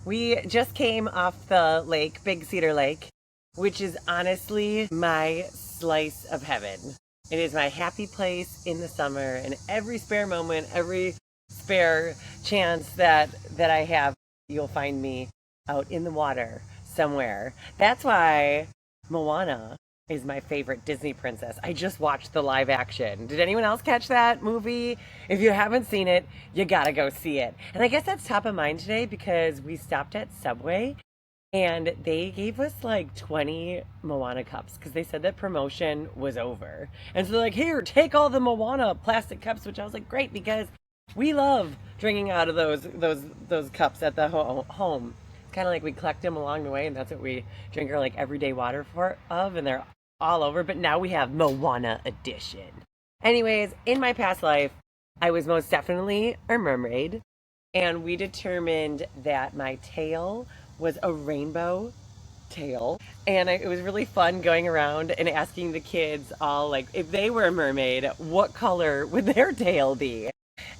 We just came off the lake, Big Cedar Lake, which is honestly my slice of heaven. It is my happy place in the summer, and every spare moment, every spare chance that I have, you'll find me out in the water somewhere. That's why Moana is my favorite Disney princess. I just watched the live action. Did anyone else catch that movie? If you haven't seen it, you gotta go see it. And I guess that's top of mind today because we stopped at Subway and they gave us like 20 Moana cups because they said that promotion was over. And so they're like, here, take all the Moana plastic cups, which I was like, great, because we love drinking out of those cups at the home. Kind of like we collect them along the way, and that's what we drink our like everyday water of, and they're all over. But now we have Moana edition. Anyways, in my past life, I was most definitely a mermaid, and we determined that my tail was a rainbow tail, and it was really fun going around and asking the kids all like if they were a mermaid, what color would their tail be?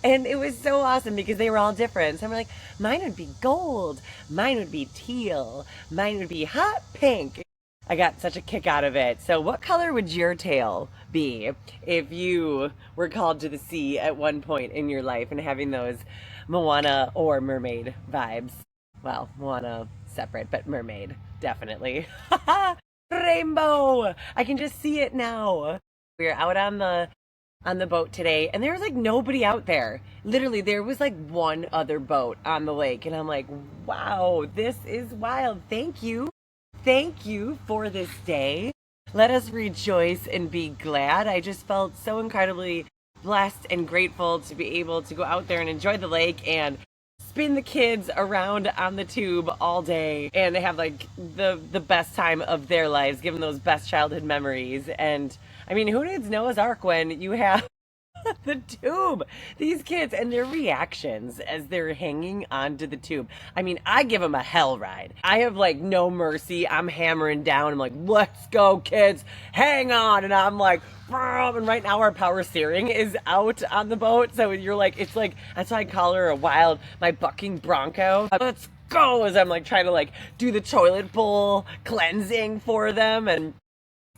And it was so awesome because they were all different. So I'm like, mine would be gold, mine would be teal, mine would be hot pink. I got such a kick out of it. So what color would your tail be if you were called to the sea at one point in your life and having those Moana or mermaid vibes? Well, Moana separate, but mermaid, definitely. Rainbow! I can just see it now. We are out on the boat today, and there was like nobody out there. Literally, there was like one other boat on the lake, and I'm like, wow, this is wild. Thank you. Thank you for this day. Let us rejoice and be glad. I just felt so incredibly blessed and grateful to be able to go out there and enjoy the lake and spin the kids around on the tube all day and have like the best time of their lives, give them those best childhood memories. And I mean, who needs Noah's Ark when you have the tube? These kids and their reactions as they're hanging onto the tube. I mean, I give them a hell ride. I have like no mercy. I'm hammering down. I'm like, let's go, kids. Hang on. And I'm like, and right now our power steering is out on the boat. So you're like, it's like, that's why I call her my bucking bronco. Let's go, as I'm like trying to like do the toilet bowl cleansing for them. And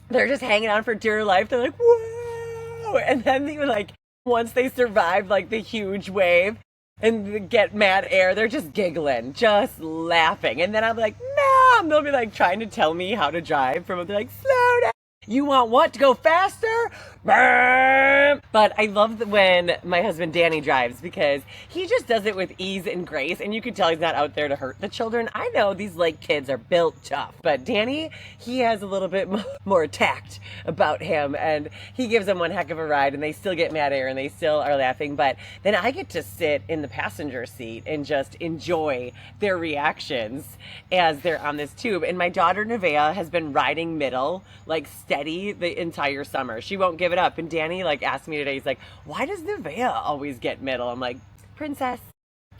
they're just hanging on for dear life. They're like, whoa! And then they were like, once they survive like the huge wave and get mad air, they're just giggling, just laughing. And then I'm like, Mom! They'll be like trying to tell me how to drive from, they're like, slow down. You want what? To go faster? But I love when my husband Danny drives because he just does it with ease and grace, and you can tell he's not out there to hurt the children. I know these lake kids are built tough, but Danny, he has a little bit more tact about him, and he gives them one heck of a ride, and they still get mad air and they still are laughing. But then I get to sit in the passenger seat and just enjoy their reactions as they're on this tube. And my daughter Nevaeh has been riding middle like steady the entire summer. She won't give it up. And Danny like asked me today, he's like, why does Nevaeh always get middle? I'm like, princess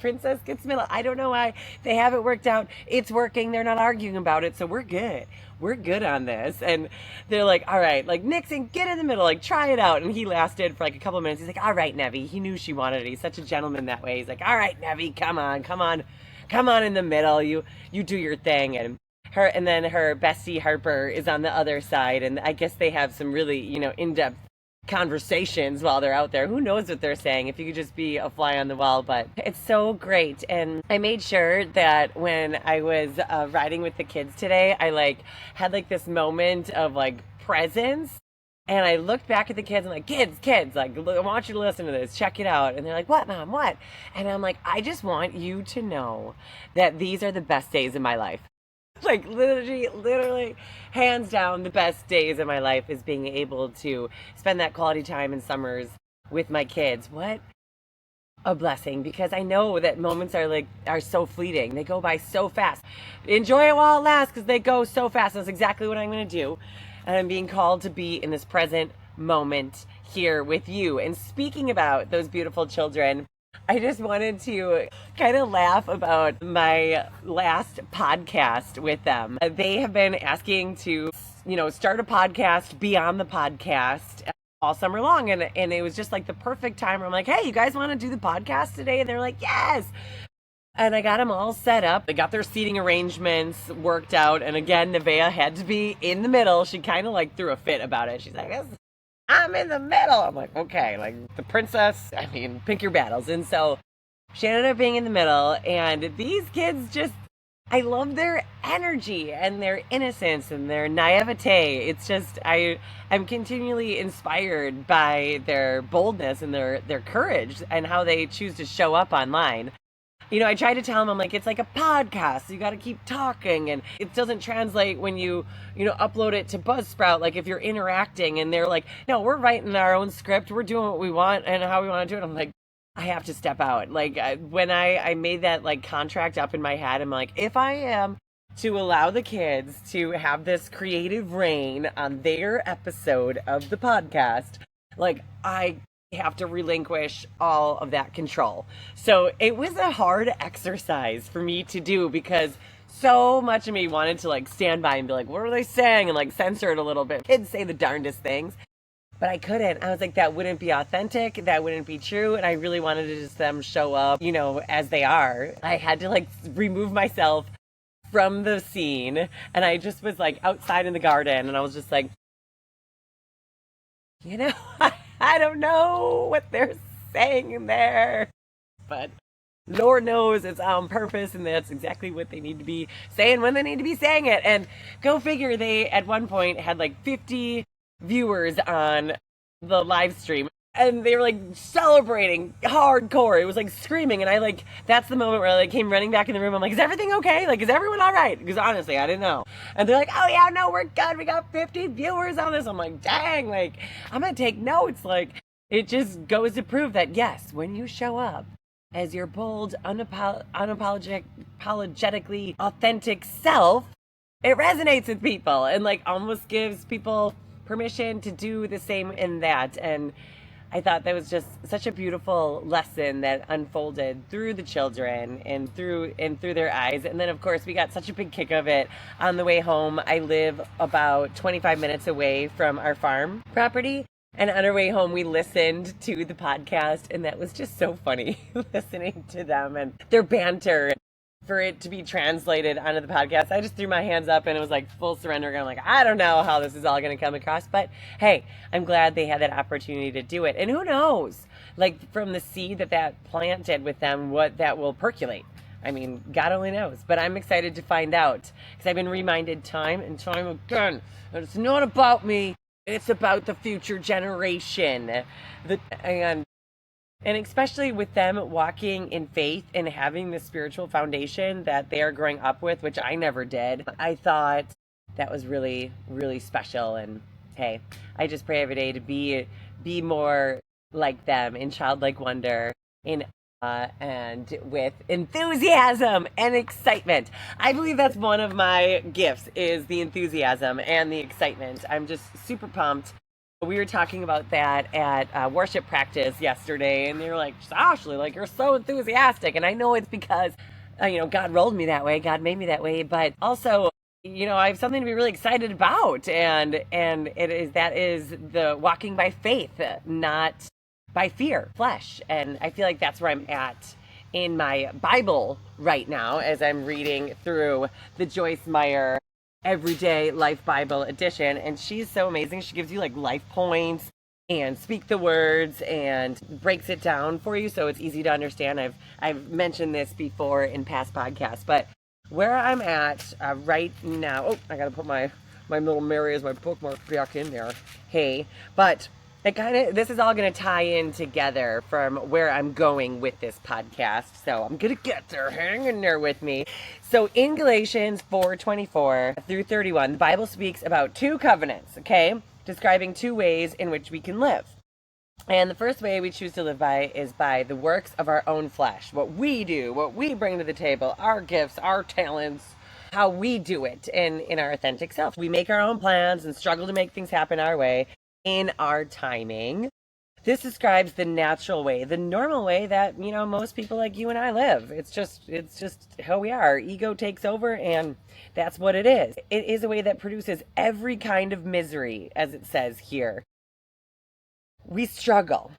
gets middle. I don't know why. They have it worked out. It's working. They're not arguing about it. So we're good. We're good on this. And they're like, all right, like Nixon, get in the middle, like try it out. And he lasted for like a couple of minutes. He's like, all right, Nevi. He knew she wanted it. He's such a gentleman that way. He's like, all right, Nevi, come on in the middle. You do your thing. And then her bestie Harper is on the other side, and I guess they have some really, in-depth conversations while they're out there. Who knows what they're saying if you could just be a fly on the wall, but it's so great. And I made sure that when I was riding with the kids today, I like had like this moment of like presence. And I looked back at the kids and like, kids, like, I want you to listen to this. Check it out. And they're like, what, Mom, what? And I'm like, I just want you to know that these are the best days of my life. Like literally, hands down, the best days of my life is being able to spend that quality time in summers with my kids. What a blessing, because I know that moments are so fleeting. They go by so fast. Enjoy it while it lasts because they go so fast. That's exactly what I'm going to do. And I'm being called to be in this present moment here with you. And speaking about those beautiful children, I just wanted to kind of laugh about my last podcast with them. They have been asking to, start a podcast, be on the podcast all summer long. And it was just like the perfect time where I'm like, hey, you guys want to do the podcast today? And they're like, yes. And I got them all set up. They got their seating arrangements worked out. And again, Nevaeh had to be in the middle. She kind of like threw a fit about it. She's like, I'm in the middle. I'm like, okay, like the princess, I mean, pick your battles. And so she ended up being in the middle. And these kids just, I love their energy and their innocence and their naivete. It's just, I'm continually inspired by their boldness and their courage and how they choose to show up online. I try to tell them, I'm like, it's like a podcast. So you got to keep talking, and it doesn't translate when you upload it to Buzzsprout. Like if you're interacting, and they're like, no, we're writing our own script. We're doing what we want and how we want to do it. I'm like, I have to step out. Like when I made that like contract up in my head, I'm like, if I am to allow the kids to have this creative reign on their episode of the podcast, like I have to relinquish all of that control. So it was a hard exercise for me to do because so much of me wanted to like stand by and be like, what are they saying? And like censor it a little bit. Kids say the darndest things. But I couldn't. I was like, that wouldn't be authentic. That wouldn't be true. And I really wanted to just them show up, as they are. I had to like remove myself from the scene. And I just was like outside in the garden. And I was just like, I don't know what they're saying in there, but Lord knows it's on purpose, and that's exactly what they need to be saying when they need to be saying it. And go figure, they at one point had like 50 viewers on the live stream, and they were like celebrating hardcore. It was like screaming, and that's the moment where I like came running back in the room. I'm like, is everything okay? Like, is everyone all right? Because honestly, I didn't know. And they're like, oh yeah, no, we're good. We got 50 viewers on this. I'm like, dang, like I'm gonna take notes. Like it just goes to prove that yes, when you show up as your bold, unapologetically authentic self, it resonates with people and like almost gives people permission to do the same in that. And I thought that was just such a beautiful lesson that unfolded through the children and through their eyes. And then of course we got such a big kick of it on the way home. I live about 25 minutes away from our farm property. And on our way home, we listened to the podcast, and that was just so funny listening to them and their banter. For it to be translated onto the podcast, I just threw my hands up and it was like full surrender. And I'm like, I don't know how this is all going to come across, but hey, I'm glad they had that opportunity to do it. And who knows, like from the seed that planted with them, what that will percolate. I mean, God only knows, but I'm excited to find out because I've been reminded time and time again that it's not about me. It's about the future generation. And especially with them walking in faith and having the spiritual foundation that they are growing up with, which I never did, I thought that was really, really special. And hey, I just pray every day to be more like them in childlike wonder, in and with enthusiasm and excitement. I believe that's one of my gifts is the enthusiasm and the excitement. I'm just super pumped. We were talking about that at worship practice yesterday, and they were like, Ashley, like you're so enthusiastic. And I know it's because, God rolled me that way. God made me that way. But also, I have something to be really excited about. And that is the walking by faith, not by fear, flesh. And I feel like that's where I'm at in my Bible right now as I'm reading through the Joyce Meyer Everyday Life Bible edition. And she's so amazing. She gives you like life points and speak the words and breaks it down for you so it's easy to understand. I've mentioned this before in past podcasts, but where I'm at right now, I gotta put my little Mary as my bookmark back in there. Hey, but this is all going to tie in together from where I'm going with this podcast. So I'm going to get there. Hang in there with me. So in Galatians 4:24 through 31, the Bible speaks about two covenants, okay? Describing two ways in which we can live. And the first way we choose to live by is by the works of our own flesh. What we do, what we bring to the table, our gifts, our talents, how we do it in our authentic self. We make our own plans and struggle to make things happen our way. In our timing. This describes the natural way, the normal way that, most people like you and I live. It's just how we are. Our ego takes over and that's what it is. It is a way that produces every kind of misery, as it says here. We struggle.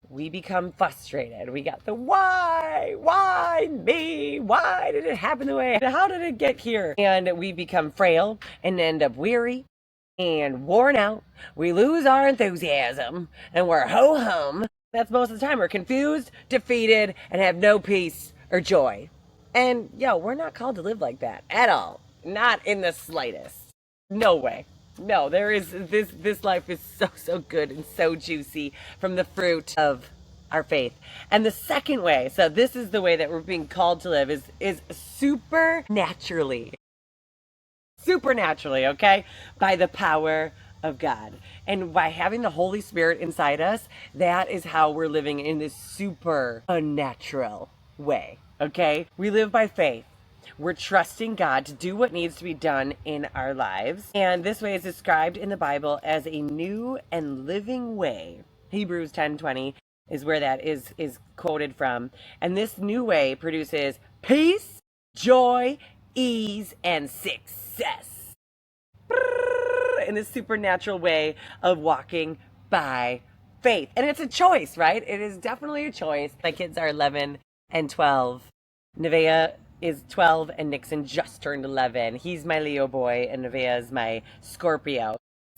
we become frustrated. We got the why me? Why did it happen the way? How did it get here? And we become frail and end up weary and worn out. We lose our enthusiasm and we're ho hum. That's most of the time. We're confused, defeated, and have no peace or joy. And we're not called to live like that at all. Not in the slightest. No way. No, there is this life is so good and so juicy from the fruit of our faith. And the second way, so this is the way that we're being called to live is supernaturally. Supernaturally, okay? By the power of God. And by having the Holy Spirit inside us, that is how we're living in this super unnatural way, okay? We live by faith. We're trusting God to do what needs to be done in our lives. And this way is described in the Bible as a new and living way. Hebrews 10:20 is where that is quoted from. And this new way produces peace, joy, ease, and success. In this supernatural way of walking by faith. And it's a choice, right? It is definitely a choice. My kids are 11 and 12. Nevaeh is 12 and Nixon just turned 11. He's my Leo boy and Nevaeh is my Scorpio.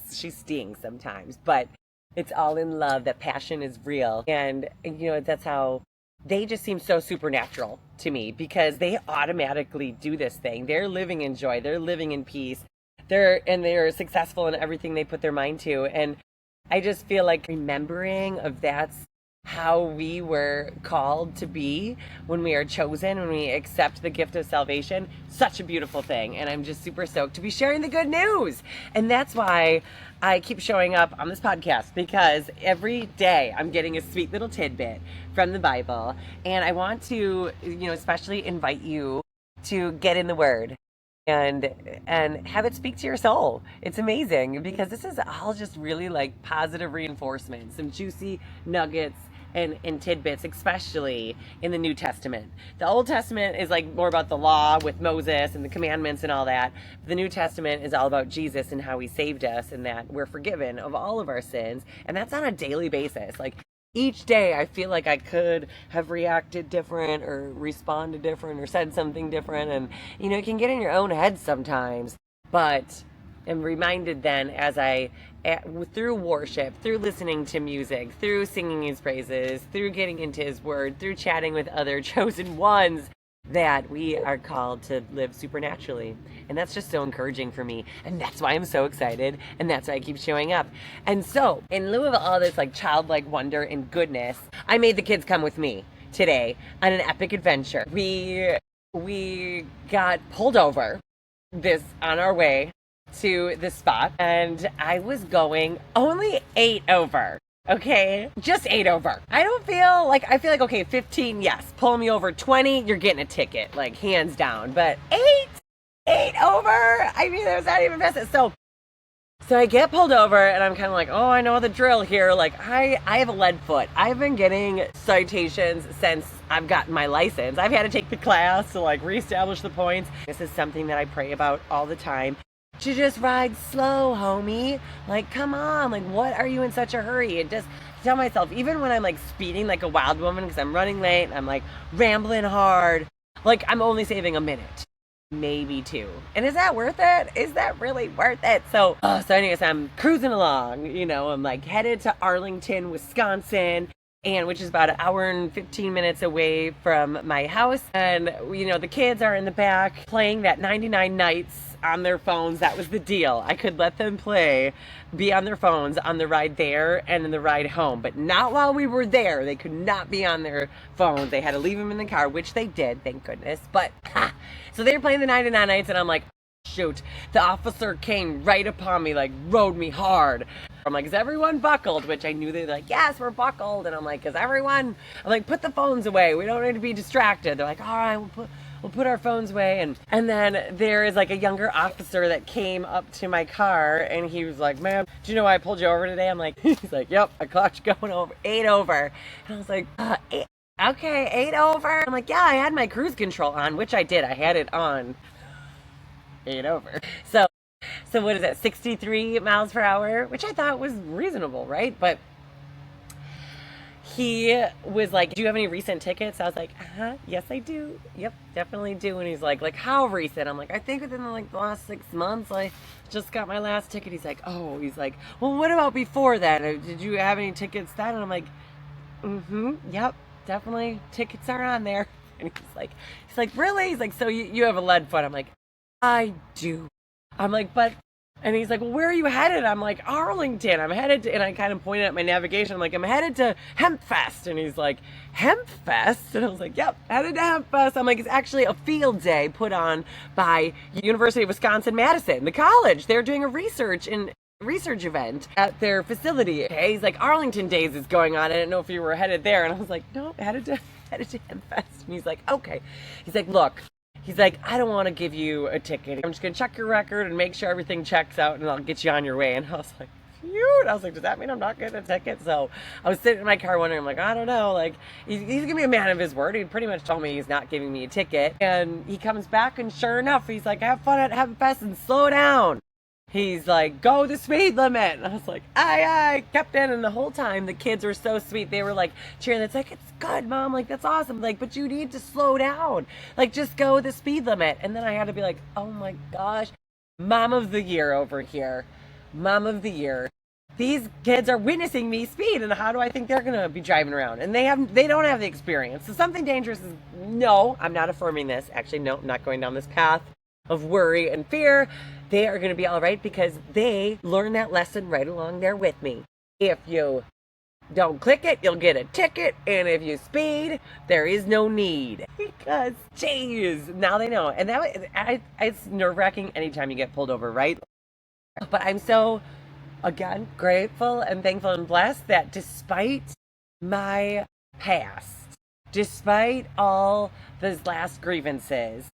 She stings sometimes, but it's all in love. That passion is real. And that's how they just seem so supernatural to me because they automatically do this thing. They're living in joy. They're living in peace. They're successful in everything they put their mind to. And I just feel like remembering of that's how we were called to be when we are chosen, when we accept the gift of salvation. Such a beautiful thing. And I'm just super stoked to be sharing the good news. And that's why I keep showing up on this podcast, because every day I'm getting a sweet little tidbit from the Bible. And I want to, especially invite you to get in the Word and have it speak to your soul. It's amazing because this is all just really like positive reinforcement, some juicy nuggets and tidbits, especially in the New Testament. The Old Testament is like more about the law with Moses and the commandments and all that. The New Testament is all about Jesus and how he saved us and that we're forgiven of all of our sins. And that's on a daily basis. Like each day I feel like I could have reacted different or responded different or said something different. And, it can get in your own head sometimes. But I'm reminded then through worship, through listening to music, through singing his praises, through getting into his word, through chatting with other chosen ones, that we are called to live supernaturally. And that's just so encouraging for me. And that's why I'm so excited. And that's why I keep showing up. And so, in lieu of all this like childlike wonder and goodness, I made the kids come with me today on an epic adventure. We got pulled over on our way to the spot, and I was going only 8 over. Okay, just 8 over. I feel like, okay, 15, yes. Pull me over 20, you're getting a ticket, like hands down. But 8 over? I mean, there's not even business. So I get pulled over and I'm kind of like, oh, I know the drill here. Like I have a lead foot. I've been getting citations since I've gotten my license. I've had to take the class to like reestablish the points. This is something that I pray about all the time. To just ride slow, homie. Like, come on. Like, what are you in such a hurry? And just tell myself, even when I'm like speeding like a wild woman because I'm running late and I'm like rambling hard, like I'm only saving a minute, maybe 2. And is that worth it? Is that really worth it? So anyways, I'm cruising along. I'm like headed to Arlington, Wisconsin. And which is about an hour and 15 minutes away from my house. And, the kids are in the back playing that 99 Nights on their phones. That was the deal. I could let them be on their phones on the ride there and in the ride home, but not while we were there. They could not be on their phones. They had to leave them in the car, which they did, thank goodness. But, so they were playing the 99 Nights and I'm like, shoot, the officer came right upon me, like rode me hard. I'm like, is everyone buckled? Which I knew they're like, yes, we're buckled. And I'm like, is everyone? I'm like, put the phones away. We don't need to be distracted. They're like, all right, we'll put our phones away. And then there is like a younger officer that came up to my car and he was like, ma'am, do you know why I pulled you over today? I'm like, he's like, yep, I caught you going over 8 over. And I was like, 8, okay, 8 over. I'm like, yeah, I had my cruise control on, which I did. I had it on 8 over. So what is that, 63 miles per hour, which I thought was reasonable, right? But he was like, do you have any recent tickets? I was like, yes, I do. Yep, definitely do. And he's like, how recent? I'm like, I think within like the last 6 months, I just got my last ticket. He's like, oh, he's like, well, what about before that? Did you have any tickets then? And I'm like, yep, definitely tickets are on there. And he's like, really? He's like, so you have a lead foot? I'm like, I do. I'm like, but, and he's like, well, where are you headed? I'm like, Arlington. I'm headed to, and I kind of pointed at my navigation. I'm like, I'm headed to Hemp Fest. And he's like, Hemp Fest? And I was like, yep, headed to Hemp Fest. I'm like, it's actually a field day put on by University of Wisconsin-Madison, the college. They're doing a research event at their facility. Okay, he's like, Arlington Days is going on. I didn't know if you were headed there. And I was like, no, headed to Hemp Fest. And he's like, okay. He's like, look. He's like, I don't want to give you a ticket. I'm just going to check your record and make sure everything checks out and I'll get you on your way. And I was like, phew. I was like, does that mean I'm not getting a ticket? So I was sitting in my car wondering, I'm like, I don't know. Like, he's going to be a man of his word. He pretty much told me he's not giving me a ticket. And he comes back and sure enough, he's like, have fun at Heaven Fest and slow down. He's like, go the speed limit. And I was like, aye, Captain. And the whole time, the kids were so sweet. They were like cheering. It's like, it's good, Mom. Like, that's awesome. Like, but you need to slow down. Like, just go the speed limit. And then I had to be like, oh my gosh, Mom of the Year over here. Mom of the Year. These kids are witnessing me speed, and how do I think they're gonna be driving around? And they don't have the experience. So something dangerous is, no, I'm not affirming this. Actually, no, I'm not going down this path of worry and fear. They are going to be all right because they learn that lesson right along there with me. If you don't click it, you'll get a ticket. And if you speed, there is no need. Because, geez, now they know. And it's nerve-wracking anytime you get pulled over, right? But I'm so, again, grateful and thankful and blessed that despite my past, despite all those last grievances,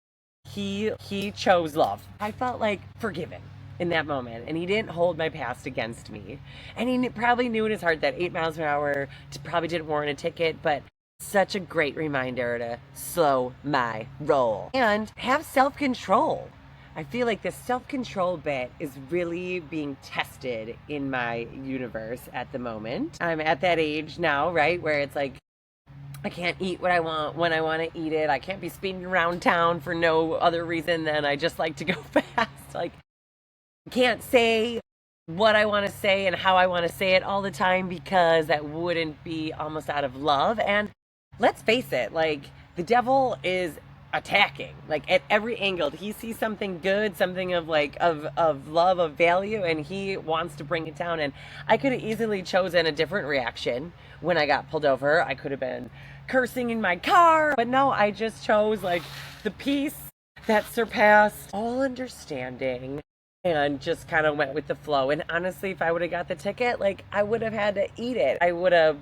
he chose love. I felt like forgiven in that moment, and he didn't hold my past against me. And he probably knew in his heart that 8 miles per hour probably didn't warrant a ticket, but such a great reminder to slow my roll and have self-control. I feel like the self-control bit is really being tested in my universe at the moment. I'm at that age now, right, where it's like, I can't eat what I want when I want to eat it. I can't be speeding around town for no other reason than I just like to go fast. Like, I can't say what I want to say and how I want to say it all the time because that wouldn't be almost out of love. And let's face it, like, the devil is attacking, like, at every angle. He sees something good, something of like of love, of value, and he wants to bring it down. And I could have easily chosen a different reaction when I got pulled over. I could have been cursing in my car, but no, I just chose like the peace that surpassed all understanding and just kind of went with the flow. And honestly, if I would have got the ticket, like, I would have had to eat it. I would have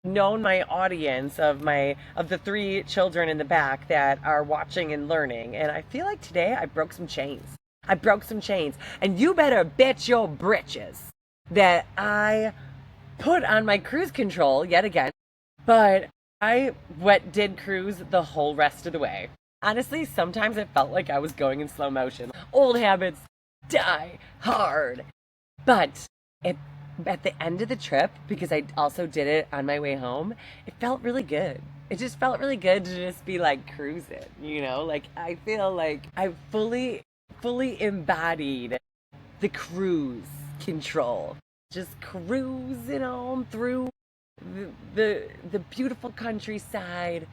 known my audience of the 3 children in the back that are watching and learning. And I feel like today I broke some chains. And you better bet your britches that I put on my cruise control yet again, but I did cruise the whole rest of the way. Honestly, sometimes it felt like I was going in slow motion. Old habits die hard. But at the end of the trip, because I also did it on my way home, it felt really good. It just felt really good to just be like cruising, you know? Like, I feel like I fully embodied the cruise control. Just cruising on through the beautiful countryside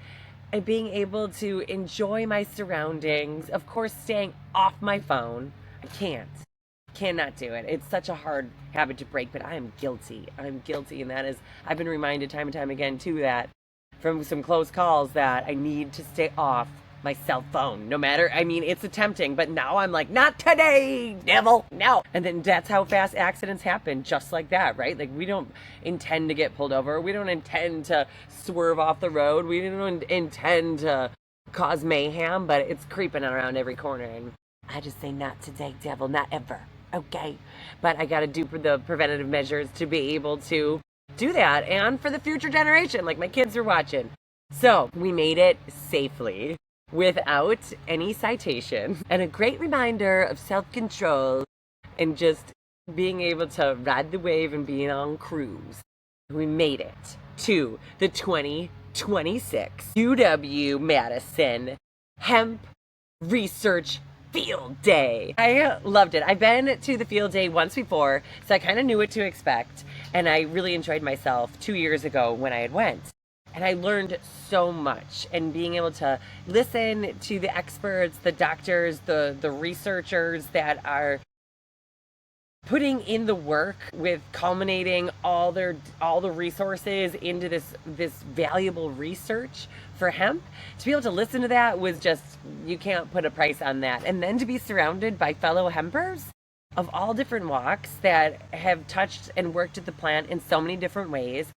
and being able to enjoy my surroundings. Of course, staying off my phone. I cannot do it. It's such a hard habit to break, but I am guilty. I'm guilty, and that is, I've been reminded time and time again too, that from some close calls, that I need to stay off my cell phone, no matter, I mean, it's tempting, but now I'm like, not today, devil, no. And then that's how fast accidents happen, just like that, right? Like, we don't intend to get pulled over. We don't intend to swerve off the road. We don't intend to cause mayhem, but it's creeping around every corner. And I just say, not today, devil, not ever. Okay. But I got to do the preventative measures to be able to do that. And for the future generation, like my kids are watching. So we made it safely without any citation, and a great reminder of self-control and just being able to ride the wave and being on cruise. We made it to the 2026 UW-Madison Hemp Research Field Day. I loved it. I've been to the field day once before, so I kind of knew what to expect, and I really enjoyed myself 2 years ago when I had went. And I learned so much, and being able to listen to the experts, the doctors, the researchers that are putting in the work with culminating all the resources into this valuable research for hemp. To be able to listen to that was just, you can't put a price on that. And then to be surrounded by fellow hempers of all different walks that have touched and worked at the plant in so many different ways,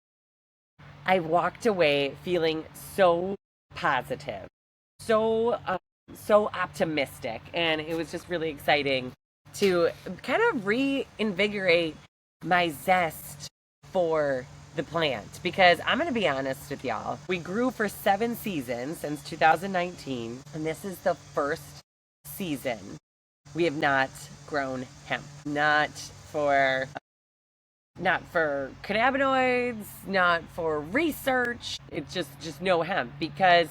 I walked away feeling so positive, so optimistic, and it was just really exciting to kind of reinvigorate my zest for the plant. Because I'm going to be honest with y'all, we grew for 7 seasons since 2019, and this is the first season we have not grown hemp. Not for cannabinoids, not for research. It's just no hemp because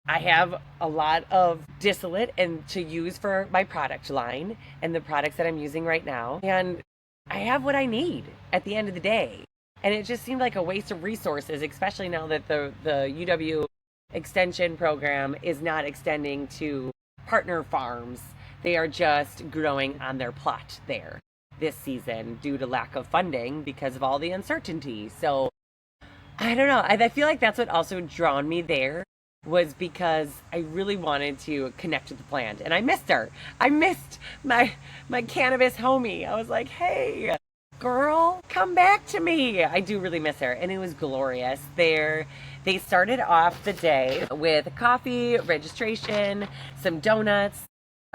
I have a lot of distillate and to use for my product line and the products that I'm using right now. And I have what I need at the end of the day. And it just seemed like a waste of resources, especially now that the UW extension program is not extending to partner farms. They are just growing on their plot there this season due to lack of funding because of all the uncertainty. So I don't know. I feel like that's what also drawn me there, was because I really wanted to connect with the plant, and I missed her. I missed my cannabis homie. I was like, hey, girl, come back to me. I do really miss her, and it was glorious. They started off the day with coffee, registration, some donuts.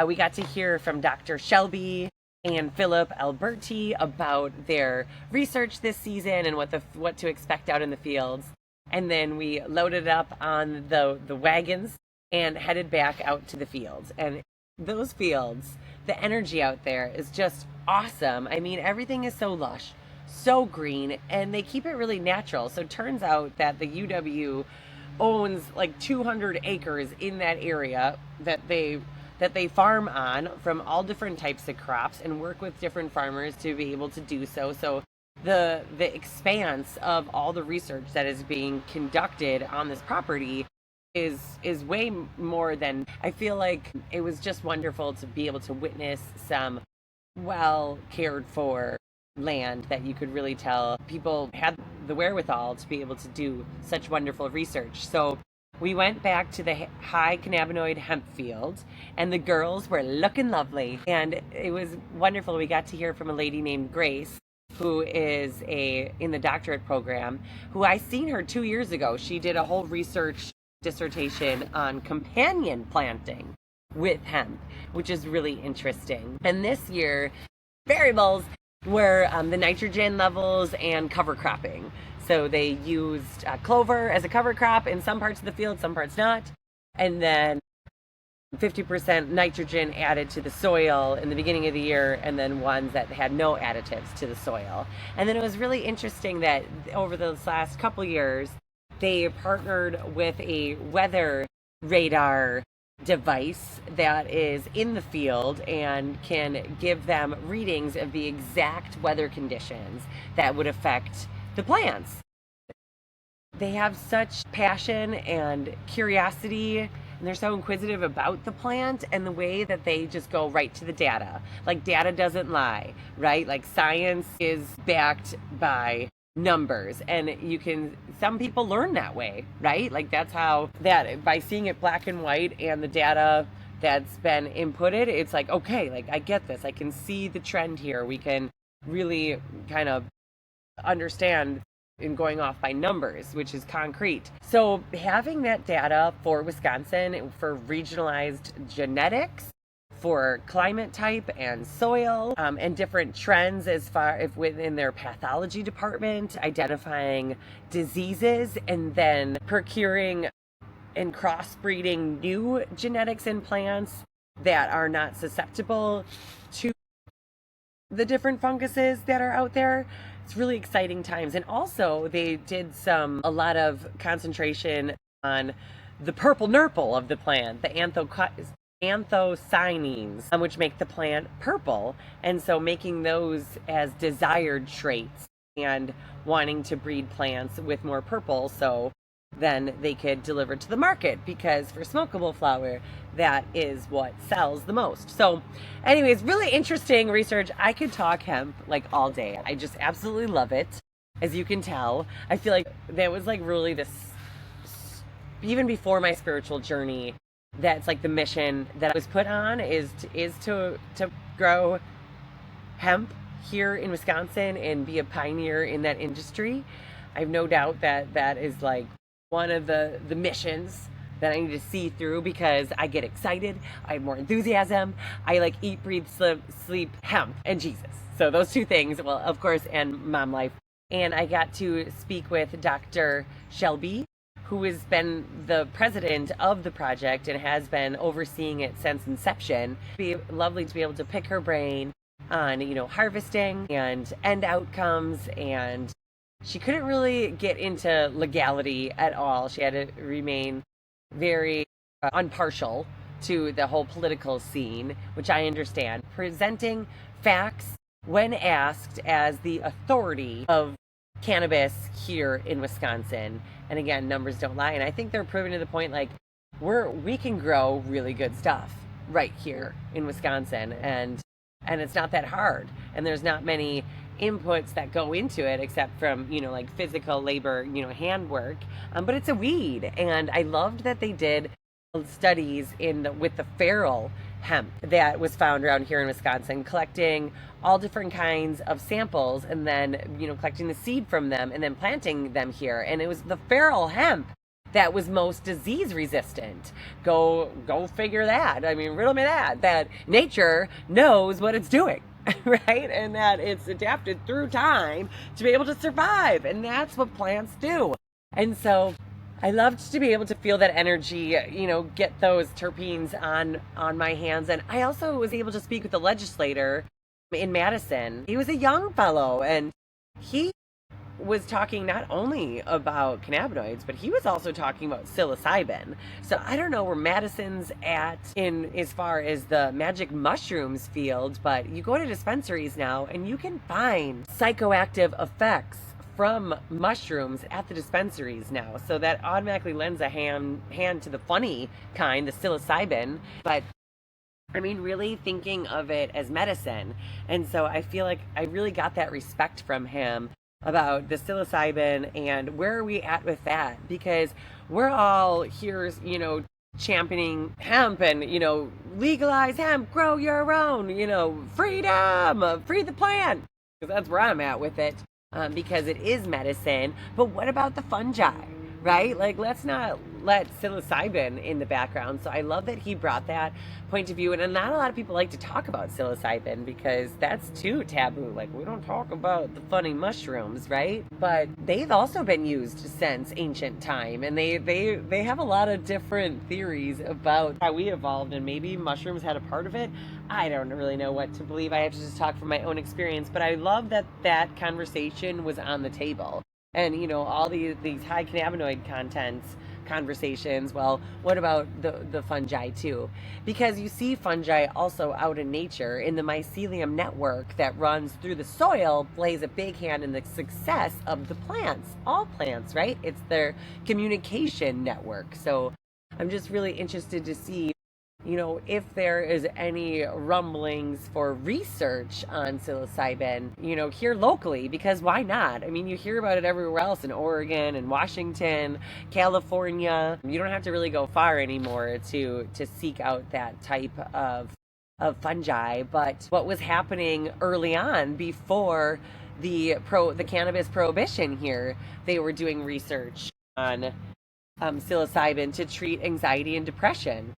We got to hear from Dr. Shelby and Philip Alberti about their research this season and what to expect out in the fields. And then we loaded up on the wagons and headed back out to the fields. And those fields, the energy out there is just awesome. I mean, everything is so lush, so green, and they keep it really natural. So it turns out that the UW owns like 200 acres in that area that they farm on from all different types of crops and work with different farmers to be able to do so. So the expanse of all the research that is being conducted on this property is way more than, I feel like it was just wonderful to be able to witness some well cared for land that you could really tell people had the wherewithal to be able to do such wonderful research. So we went back to the high cannabinoid hemp field, and the girls were looking lovely, and it was wonderful. We got to hear from a lady named Grace, who is in the doctorate program, who I seen her 2 years ago. She did a whole research dissertation on companion planting with hemp, which is really interesting. And this year, variables were the nitrogen levels and cover cropping. So they used clover as a cover crop in some parts of the field, some parts not. And then 50% nitrogen added to the soil in the beginning of the year, and then ones that had no additives to the soil. And then it was really interesting that over the last couple years, they partnered with a weather radar device that is in the field and can give them readings of the exact weather conditions that would affect the plants. They have such passion and curiosity, and they're so inquisitive about the plant, and the way that they just go right to the data. Like, data doesn't lie, right? Like, science is backed by numbers, and some people learn that way, right? Like, that's how, that by seeing it black and white and the data that's been inputted, it's like, okay, like, I get this. I can see the trend here. We can really kind of understand in going off by numbers, which is concrete. So having that data for Wisconsin, for regionalized genetics, for climate type and soil, and different trends as far if within their pathology department, identifying diseases, and then procuring and crossbreeding new genetics in plants that are not susceptible to the different funguses that are out there. it's really exciting times. And also they did a lot of concentration on the purple nurple of the plant, the anthocyanins, which make the plant purple. And so making those as desired traits and wanting to breed plants with more purple so then they could deliver to the market, because for smokable flower, that is what sells the most. So anyways, really interesting research. I could talk hemp like all day. I just absolutely love it. As you can tell, I feel like that was like really this, even before my spiritual journey, that's like the mission that I was put on is to grow hemp here in Wisconsin and be a pioneer in that industry. I have no doubt that that is like one of the missions that I need to see through, because I get excited, I have more enthusiasm, I like eat, breathe, sleep hemp and Jesus. So those two things, well, of course, and mom life. And I got to speak with Dr. Shelby, who has been the president of the project and has been overseeing it since inception. It'd be lovely to be able to pick her brain on, harvesting and end outcomes. And she couldn't really get into legality at all. She had to remain very impartial to the whole political scene, which I understand. Presenting facts when asked as the authority of cannabis here in Wisconsin. And again, numbers don't lie. And I think they're proving to the point, like, we can grow really good stuff right here in Wisconsin. And it's not that hard. And there's not many inputs that go into it except from like physical labor, handwork, but it's a weed. And I loved that they did studies with the feral hemp that was found around here in Wisconsin, collecting all different kinds of samples and then collecting the seed from them and then planting them here. And it was the feral hemp that was most disease resistant. Go figure that. I mean, riddle me that nature knows what it's doing. Right? And that it's adapted through time to be able to survive. And that's what plants do. And so I loved to be able to feel that energy, get those terpenes on my hands. And I also was able to speak with the legislator in Madison. He was a young fellow, and he was talking not only about cannabinoids, but he was also talking about psilocybin. So I don't know where Madison's at in as far as the magic mushrooms field, but you go to dispensaries now and you can find psychoactive effects from mushrooms at the dispensaries now. So that automatically lends a hand to the funny kind, the psilocybin. But I mean, really thinking of it as medicine. And so I feel like I really got that respect from him about the psilocybin and where are we at with that, because we're all here, championing hemp and, legalize hemp, grow your own, freedom, free the plant. Because that's where I'm at with it, because it is medicine. But what about the fungi, right? Like, let's not let psilocybin in the background. So I love that he brought that point of view. And not a lot of people like to talk about psilocybin because that's too taboo. Like, we don't talk about the funny mushrooms, right? But they've also been used since ancient time. And they have a lot of different theories about how we evolved, and maybe mushrooms had a part of it. I don't really know what to believe. I have to just talk from my own experience. But I love that conversation was on the table. And, all these high cannabinoid conversations. Well, what about the fungi too? Because you see fungi also out in nature, in the mycelium network that runs through the soil, plays a big hand in the success of the plants. All plants, right? It's their communication network. So I'm just really interested to see, if there is any rumblings for research on psilocybin, here locally, because why not? I mean, you hear about it everywhere else, in Oregon and Washington, California. You don't have to really go far anymore to seek out that type of fungi. But what was happening early on, before the cannabis prohibition here, they were doing research on psilocybin to treat anxiety and depression.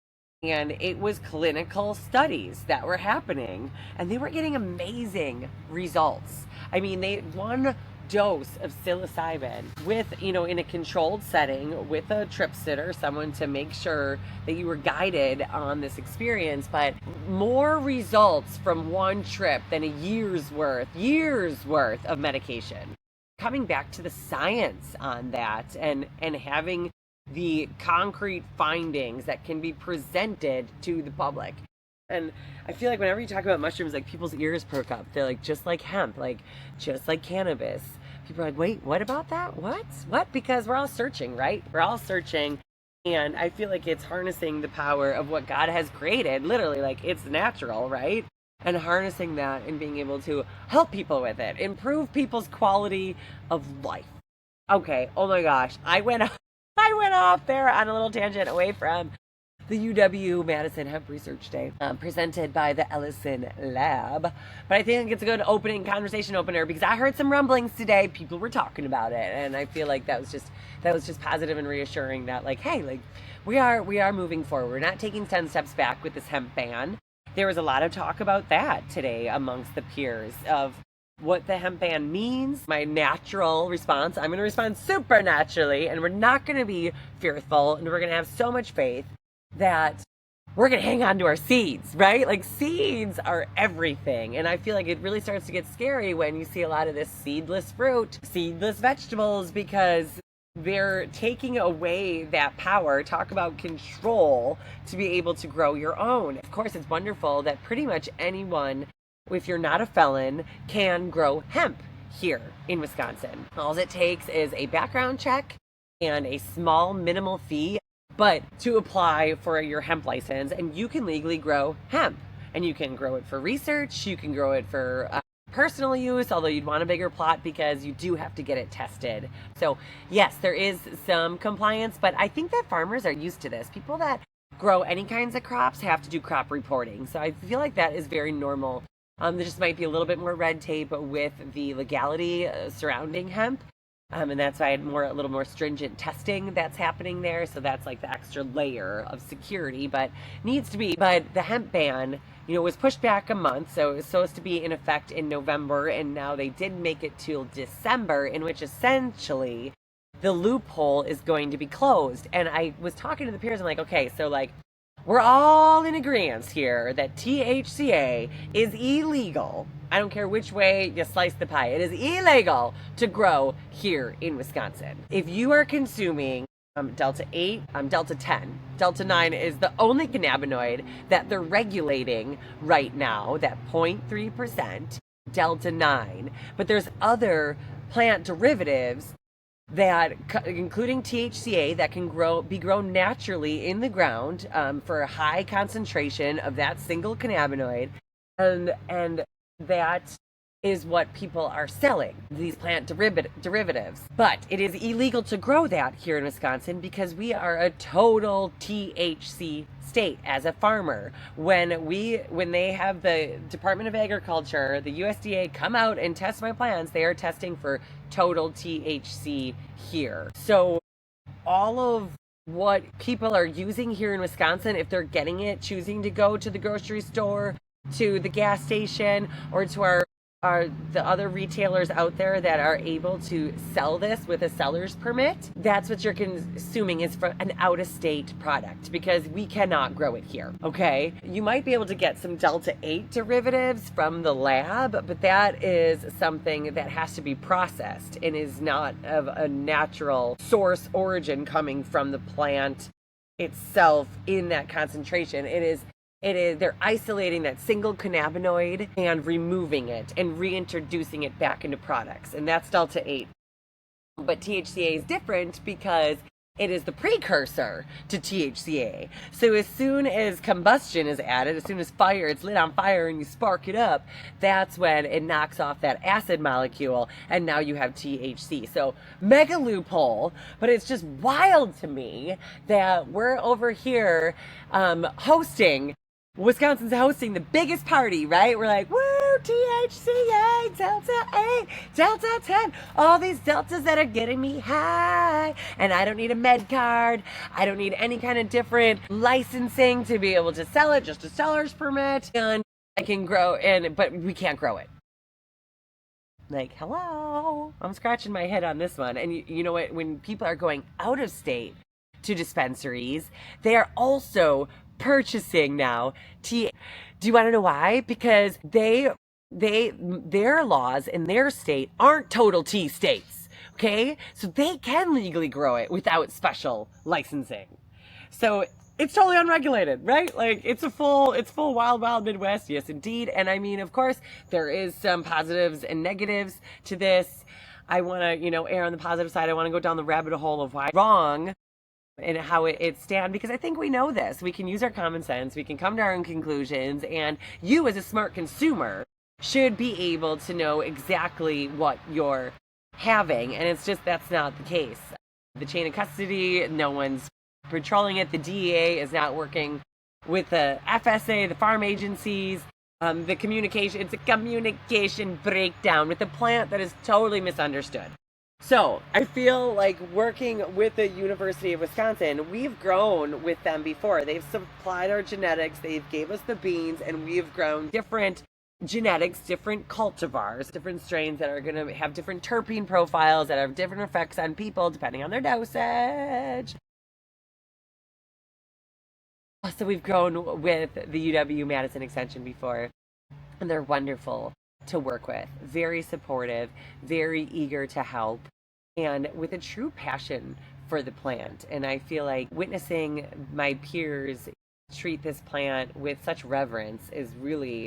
And it was clinical studies that were happening, and they were getting amazing results. I mean, one dose of psilocybin with, in a controlled setting with a trip sitter, someone to make sure that you were guided on this experience, but more results from one trip than a year's worth of medication. Coming back to the science on that and having the concrete findings that can be presented to the public. And I feel like whenever you talk about mushrooms, like people's ears perk up. They're like, just like hemp, like just like cannabis. People are like, wait, what about that? What? Because we're all searching, right? We're all searching. And I feel like it's harnessing the power of what God has created, literally, like it's natural, right? And harnessing that and being able to help people with it, improve people's quality of life. Okay, oh my gosh, I went off there on a little tangent away from the UW Madison Hemp Research Day, presented by the Ellison Lab. But I think it's a good conversation opener, because I heard some rumblings today. People were talking about it, and I feel like that was just positive and reassuring that, like, hey, like we are moving forward. We're not taking 10 steps back with this hemp ban. There was a lot of talk about that today amongst the peers of what the hemp ban means. My natural response, I'm going to respond supernaturally, and we're not going to be fearful, and we're going to have so much faith that we're going to hang on to our seeds, right? Like seeds are everything. And I feel like it really starts to get scary when you see a lot of this seedless fruit, seedless vegetables, because they're taking away that power. Talk about control to be able to grow your own. Of course, it's wonderful that pretty much anyone, if you're not a felon, can grow hemp here in Wisconsin. All it takes is a background check and a small minimal fee, but to apply for your hemp license, and you can legally grow hemp. And you can grow it for research, you can grow it for personal use, although you'd want a bigger plot because you do have to get it tested. So yes, there is some compliance, but I think that farmers are used to this. People that grow any kinds of crops have to do crop reporting. So I feel like that is very normal. There just might be a little bit more red tape with the legality surrounding hemp. And that's why I had a little more stringent testing that's happening there. So that's like the extra layer of security, but needs to be. But the hemp ban, was pushed back a month. So it was supposed to be in effect in November. And now they did make it till December, in which essentially the loophole is going to be closed. And I was talking to the peers, I'm like, okay, so like, we're all in agreement here that THCA is illegal. I don't care which way you slice the pie. It is illegal to grow here in Wisconsin. If you are consuming Delta 8, Delta 10, Delta 9 is the only cannabinoid that they're regulating right now, that 0.3%, Delta 9. But there's other plant derivatives that, including THCA, that can be grown naturally in the ground for a high concentration of that single cannabinoid, and that is what people are selling, these plant derivatives. But it is illegal to grow that here in Wisconsin because we are a total THC state as a farmer. When they have the Department of Agriculture, the USDA, come out and test my plants, they are testing for total THC here. So all of what people are using here in Wisconsin, if they're getting it, choosing to go to the grocery store, to the gas station, or to the other retailers out there that are able to sell this with a seller's permit, that's what you're consuming is for an out-of-state product, because we cannot grow it here, okay? You might be able to get some Delta 8 derivatives from the lab, but that is something that has to be processed and is not of a natural source origin coming from the plant itself in that concentration. It is they're isolating that single cannabinoid and removing it and reintroducing it back into products. And that's Delta 8. But THCA is different because it is the precursor to THCA. So as soon as combustion is added, as soon as it's lit on fire and you spark it up, that's when it knocks off that acid molecule, and now you have THC. So mega loophole, but it's just wild to me that we're over here Wisconsin's hosting the biggest party, right? We're like, woo, THCA, Delta 8, Delta 10, all these deltas that are getting me high. And I don't need a med card. I don't need any kind of different licensing to be able to sell it, just a seller's permit. And I can grow, but we can't grow it. Like, hello. I'm scratching my head on this one. And you know what? When people are going out of state to dispensaries, they are also purchasing now tea. Do you want to know why? Because their laws in their state aren't total tea states. Okay? So they can legally grow it without special licensing. So it's totally unregulated, right? Like it's full wild, wild Midwest. Yes, indeed. And I mean, of course, there is some positives and negatives to this. I want to, err on the positive side. I want to go down the rabbit hole of why wrong and how it stand, because I think we know this. We can use our common sense. We can come to our own conclusions. And you, as a smart consumer, should be able to know exactly what you're having. And it's just that's not the case. The chain of custody, no one's patrolling it. The DEA is not working with the FSA, the farm agencies, the communication. It's a communication breakdown with a plant that is totally misunderstood. So I feel like working with the University of Wisconsin, we've grown with them before. They've supplied our genetics, they've gave us the beans, and we've grown different genetics, different cultivars, different strains that are going to have different terpene profiles that have different effects on people depending on their dosage. So we've grown with the UW-Madison Extension before, and they're wonderful to work with. Very supportive, very eager to help, and with a true passion for the plant. And I feel like witnessing my peers treat this plant with such reverence is really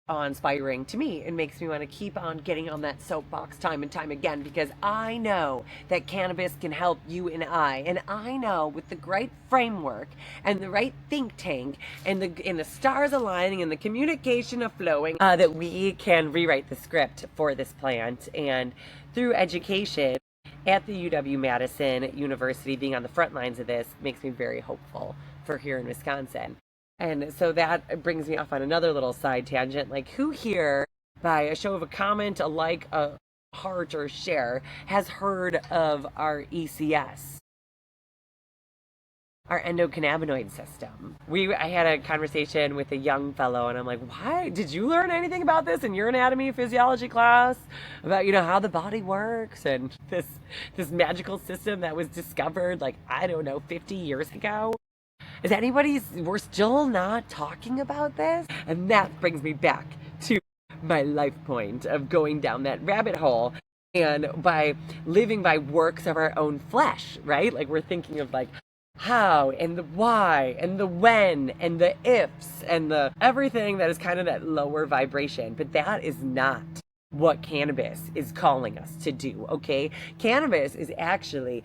awe-inspiring to me. It makes me want to keep on getting on that soapbox time and time again, because I know that cannabis can help you and I know with the right framework and the right think tank and the stars aligning and the communication flowing, that we can rewrite the script for this plant. And through education at the UW-Madison University, being on the front lines of this makes me very hopeful for here in Wisconsin. And so that brings me off on another little side tangent. Like, who here, by a show of a comment, a like, a heart, or share, has heard of our ECS, our endocannabinoid system? I had a conversation with a young fellow, and I'm like, why? Did you learn anything about this in your anatomy physiology class? About, how the body works and this magical system that was discovered, like, I don't know, 50 years ago? We're still not talking about this? And that brings me back to my life point of going down that rabbit hole, and by living by works of our own flesh, right? Like, we're thinking of like how and the why and the when and the ifs and the everything that is kind of that lower vibration. But that is not what cannabis is calling us to do, okay? Cannabis is actually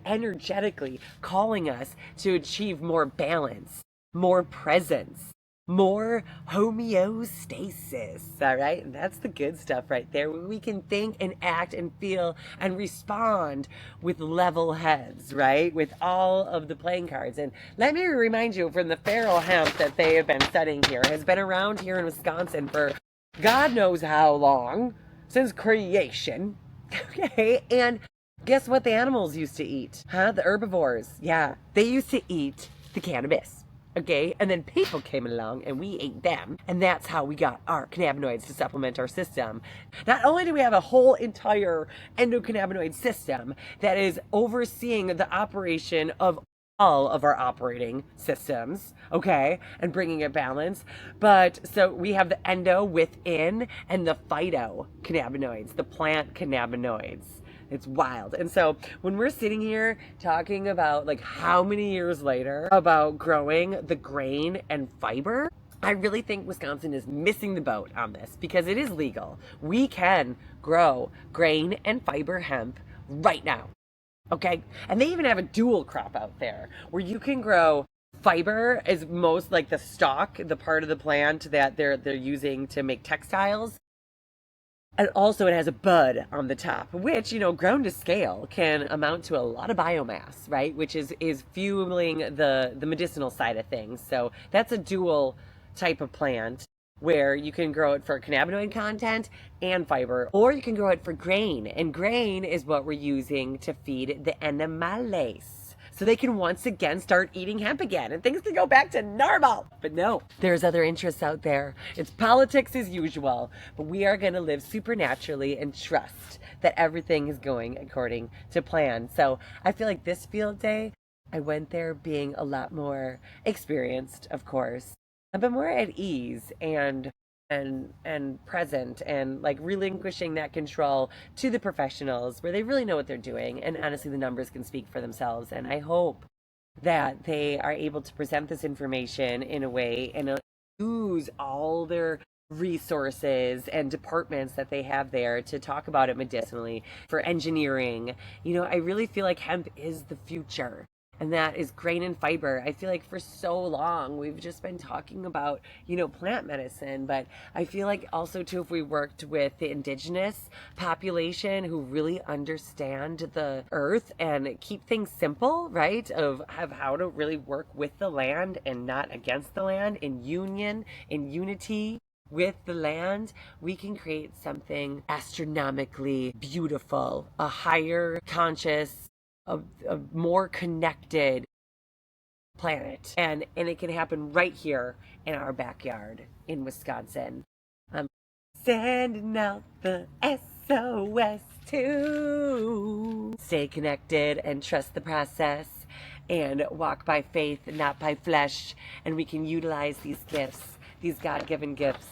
energetically calling us to achieve more balance, more presence, more homeostasis, all right? And that's the good stuff right there, where we can think and act and feel and respond with level heads, right? With all of the playing cards. And let me remind you, from the feral hemp that they have been studying here, has been around here in Wisconsin for God knows how long, since creation, okay? And guess what the animals used to eat? The herbivores. Yeah, they used to eat the cannabis, okay? And then people came along and we ate them. And that's how we got our cannabinoids to supplement our system. Not only do we have a whole entire endocannabinoid system that is overseeing the operation of all of our operating systems, okay, and bringing a balance. But so we have the endo within and the phytocannabinoids, the plant cannabinoids. It's wild. And so when we're sitting here talking about like how many years later about growing the grain and fiber, I really think Wisconsin is missing the boat on this, because it is legal. We can grow grain and fiber hemp right now. Okay, and they even have a dual crop out there where you can grow fiber, as most like the stalk, the part of the plant that they're using to make textiles. And also it has a bud on the top, which, grown to scale can amount to a lot of biomass, right? Which is fueling the medicinal side of things. So that's a dual type of plant, where you can grow it for cannabinoid content and fiber, or you can grow it for grain. And grain is what we're using to feed the animales, so they can once again start eating hemp again and things can go back to normal. But no, there's other interests out there. It's politics as usual, but we are going to live supernaturally and trust that everything is going according to plan. So I feel like this field day, I went there being a lot more experienced, of course, but more at ease and present, and like relinquishing that control to the professionals where they really know what they're doing, and honestly the numbers can speak for themselves. And I hope that they are able to present this information in a way and use all their resources and departments that they have there to talk about it medicinally, for engineering. I really feel like hemp is the future, and that is grain and fiber. I feel like for so long we've just been talking about, plant medicine, but I feel like also too, if we worked with the indigenous population who really understand the earth and keep things simple, right? Of how to really work with the land and not against the land, in union, in unity with the land, we can create something astronomically beautiful, a higher conscious, a more connected planet, and it can happen right here in our backyard in Wisconsin. I'm sending out the SOS to stay connected and trust the process and walk by faith, not by flesh, and we can utilize these gifts, these God-given gifts,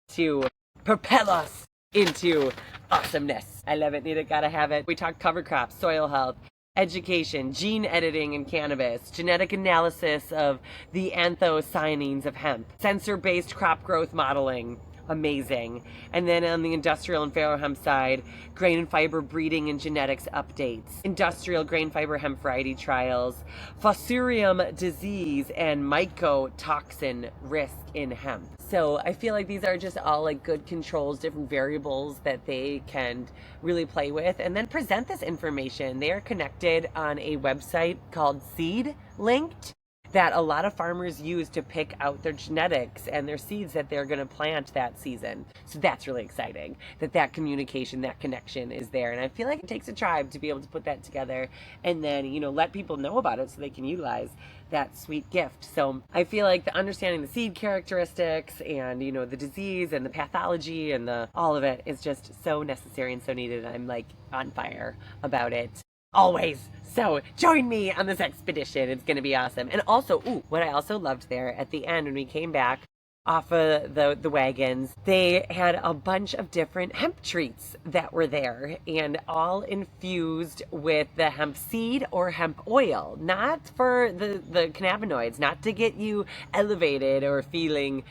to propel us into awesomeness. I love it, need it, gotta have it. We talked cover crops, soil health, education, gene editing in cannabis, genetic analysis of the anthocyanins of hemp, sensor-based crop growth modeling, amazing. And then on the industrial and farrow hemp side, grain and fiber breeding and genetics updates, industrial grain fiber hemp variety trials, fusarium disease and mycotoxin risk in hemp. So I feel like these are just all like good controls, different variables that they can really play with and then present this information. They are connected on a website called Seed Linked that a lot of farmers use to pick out their genetics and their seeds that they're going to plant that season. So that's really exciting that communication, that connection is there. And I feel like it takes a tribe to be able to put that together and then, let people know about it so they can utilize that sweet gift. So I feel like the understanding the seed characteristics and, the disease and the pathology and all of it is just so necessary and so needed. I'm like on fire about it. Always. So join me on this expedition. It's going to be awesome. And also, what I also loved there at the end when we came back off of the wagons, they had a bunch of different hemp treats that were there and all infused with the hemp seed or hemp oil, not for the cannabinoids, not to get you elevated or feeling,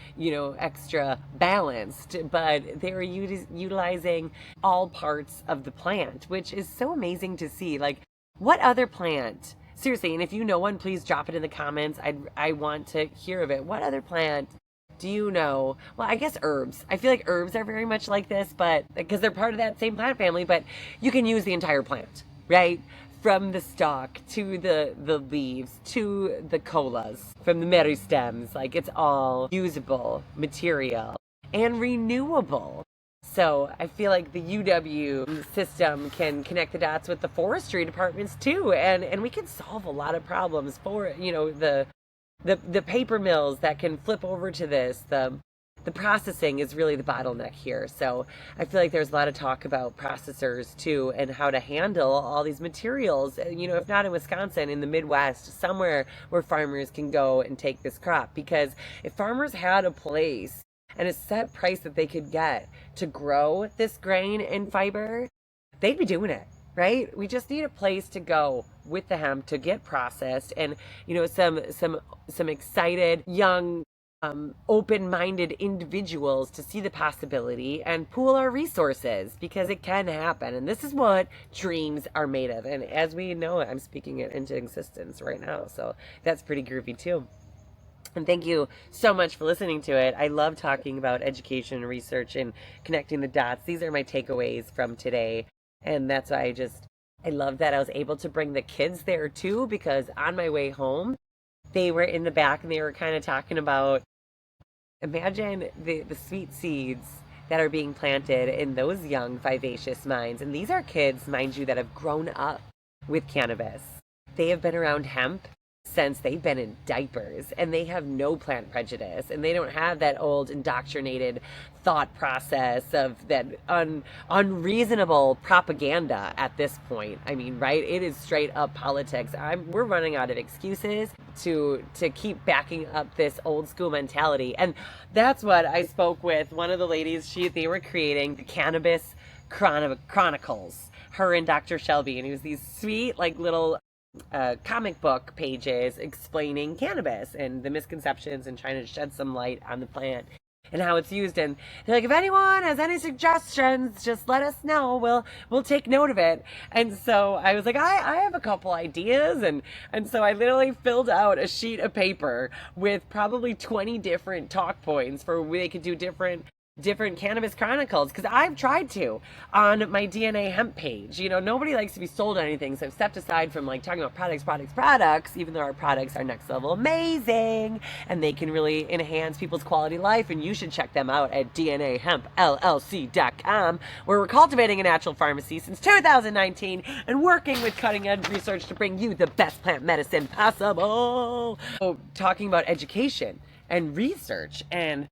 extra balanced, but they were utilizing all parts of the plant, which is so amazing to see. Like, what other plant? Seriously, and if you know one, please drop it in the comments. I want to hear of it. What other plant do you know? Well, I guess herbs. I feel like herbs are very much like this, but because they're part of that same plant family, but you can use the entire plant, right? From the stalk to the leaves to the colas, from the meristems. Like, it's all usable material and renewable. So I feel like the UW system can connect the dots with the forestry departments too, and we can solve a lot of problems for, the paper mills that can flip over to this. The processing is really the bottleneck here. So I feel like there's a lot of talk about processors too and how to handle all these materials, if not in Wisconsin, in the Midwest, somewhere where farmers can go and take this crop. Because if farmers had a place and a set price that they could get to grow this grain and fiber, they'd be doing it, right? We just need a place to go with the hemp to get processed, and some excited young open-minded individuals to see the possibility and pool our resources, because it can happen. And this is what dreams are made of, and as we know, I'm speaking it into existence right now, so that's pretty groovy too. And thank you so much for listening to it. I love talking about education and research and connecting the dots. These are my takeaways from today. And that's why I love that I was able to bring the kids there too, because on my way home, they were in the back and they were kind of talking about, imagine the sweet seeds that are being planted in those young, vivacious minds. And these are kids, mind you, that have grown up with cannabis. they have been around hemp since they've been in diapers, and they have no plant prejudice, and they don't have that old indoctrinated thought process of that unreasonable propaganda at this point. I mean, right? It is straight up politics. We're running out of excuses to keep backing up this old school mentality. And that's what I spoke with one of the ladies. They were creating the Cannabis Chronicles, her and Dr. Shelby, and it was these sweet like little comic book pages explaining cannabis and the misconceptions and trying to shed some light on the plant and how it's used. And they're like, if anyone has any suggestions, just let us know. We'll take note of it. And so I was like, I have a couple ideas. And so I literally filled out a sheet of paper with probably 20 different talk points for where they could do different Cannabis Chronicles, because I've tried to on my DNA hemp page. You know, nobody likes to be sold on anything, so I've stepped aside from like talking about products, even though our products are next level amazing and they can really enhance people's quality life. And you should check them out at DNAHempLLC.com, where we're cultivating a natural pharmacy since 2019 and working with cutting edge research to bring you the best plant medicine possible. So, talking about education and research, and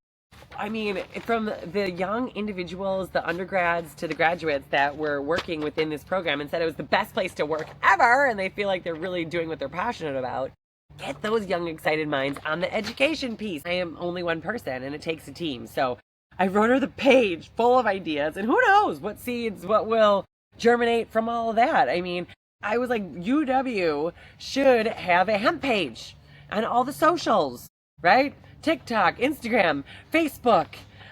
I mean, from the young individuals, the undergrads to the graduates that were working within this program and said it was the best place to work ever, and they feel like they're really doing what they're passionate about. Get those young, excited minds on the education piece. I am only one person, and it takes a team. So I wrote her the page full of ideas, and who knows what seeds, what will germinate from all of that. I mean, I was like, UW should have a hemp page on all the socials, right? TikTok, Instagram, Facebook,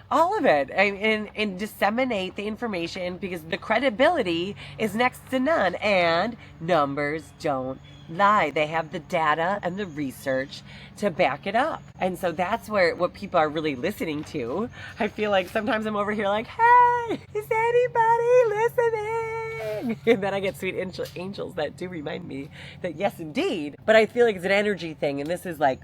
all of it, and disseminate the information, because the credibility is next to none, and numbers don't lie. They have the data and the research to back it up. And so that's what people are really listening to. I feel like sometimes I'm over here like, hey, is anybody listening? And then I get sweet angels that do remind me that yes, indeed. But I feel like it's an energy thing, and this is like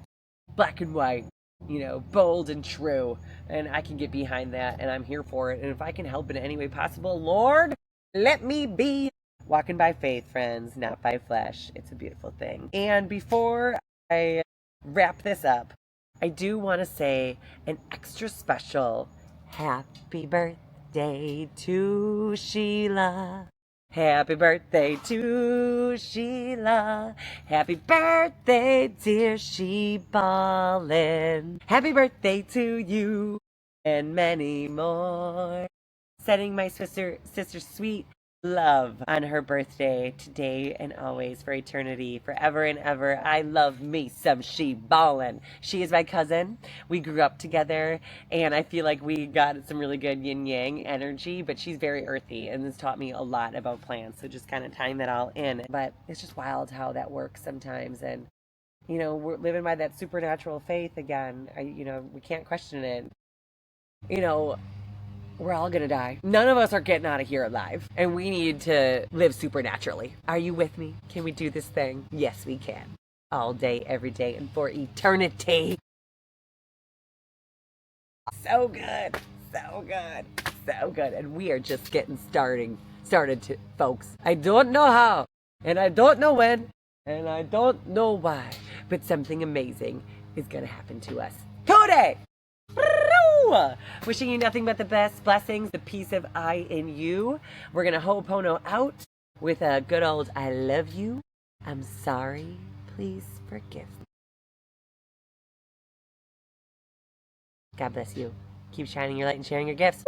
black and white, you know, bold and true, and I can get behind that, and I'm here for it. And if I can help in any way possible, Lord, let me be. Walking by faith, friends, not by flesh. It's a beautiful thing. And before I wrap this up, I do want to say an extra special happy birthday to Sheila. Happy birthday to Sheila. Happy birthday, dear She Ballin'. Happy birthday to you and many more. Sending my sister sweet love on her birthday today and always, for eternity, forever and ever. I love me some She Ballin'. She is my cousin. We grew up together, and I feel like we got some really good yin yang energy, but she's very earthy and has taught me a lot about plants. So just kind of tying that all in. But it's just wild how that works sometimes. And, you know, we're living by that supernatural faith again. We can't question it. You know, we're all gonna die. None of us are getting out of here alive. And we need to live supernaturally. Are you with me? Can we do this thing? Yes, we can. All day, every day, and for eternity. So good. So good. So good. And we are just getting started, folks. I don't know how, and I don't know when, and I don't know why, but something amazing is gonna happen to us today. Wishing you nothing but the best blessings, the peace of I in you. We're going to ho'opono out with a good old I love you. I'm sorry. Please forgive me. God bless you. Keep shining your light and sharing your gifts.